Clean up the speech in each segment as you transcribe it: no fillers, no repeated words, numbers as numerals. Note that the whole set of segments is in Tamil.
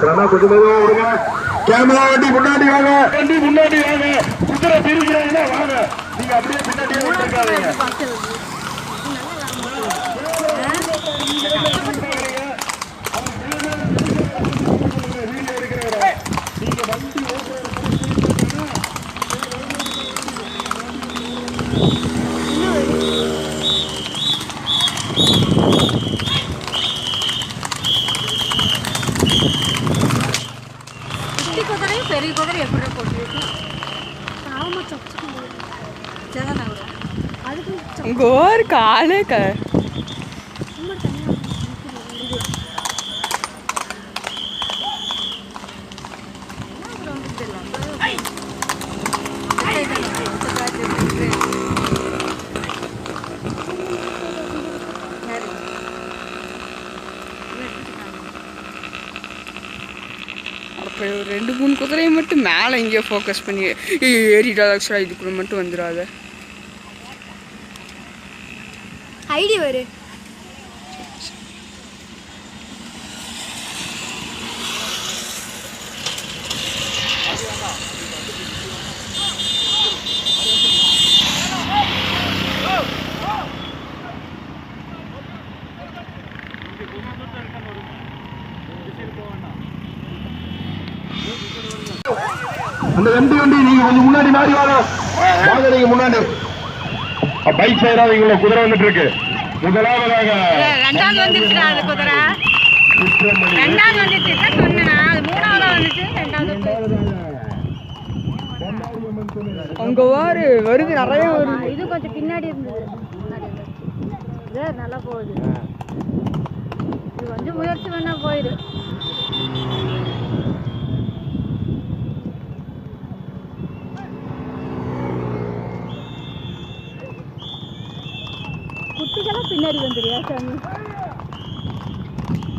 கொஞ்சம் விடுங்க. கேமரா வண்டி முன்னாடி வாங்க, வண்டி முன்னாடி வாங்க. குதிரை பிரிக்கிறாங்கன்னா வாங்க, நீங்க அப்படியே பின்னாடியே விட்டுருக்காதீங்க. பெரிய குதிரை எப்படி போட்டு गोर काले का ரெண்டு மூணு குதிரையை மட்டும் மேலே எங்கேயோ ஃபோக்கஸ் பண்ணி ஏறிட்டா ஆக்சுவலாக இதுக்குள்ள மட்டும் வந்துடாத ஐடி வரு அந்த வண்டி நீங்க கொஞ்சம் முன்னாடி மாறி வாங்க, நீங்க முன்னாடி பைக் சைடாதீங்களா, குதிரை வந்துட்டு இருக்கு. முதலாவதாக ரெண்டாவது வந்துருச்சு, அது குதிரை ரெண்டாவது வந்துச்சு சொன்னா, அது மூணாவது வந்துச்சு, ரெண்டாவது அங்க வாரு வருது, நிறைய வருது. இது கொஞ்சம் பின்னாடி இருந்தது, இது நல்லா போகுது. இது கொஞ்சம் முயற்சி வேணா போயிடு. குட்டிகளா பின்னாடி வந்துடுயா சாமி,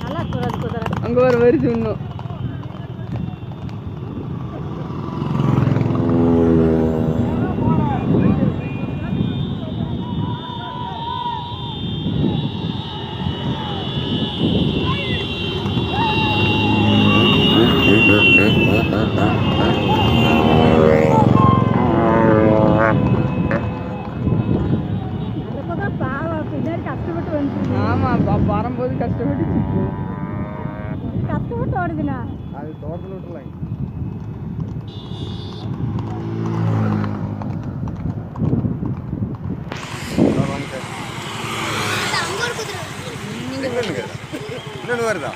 நல்லா குதிரை குதிரை அங்க வர வருது இன்னும். ஆமா வரும்போது கஷ்டப்பட்டு ஓடுதுண்ணா, அது தோட்டத்தில் விட்டுலாம். இன்னொன்று வருதா?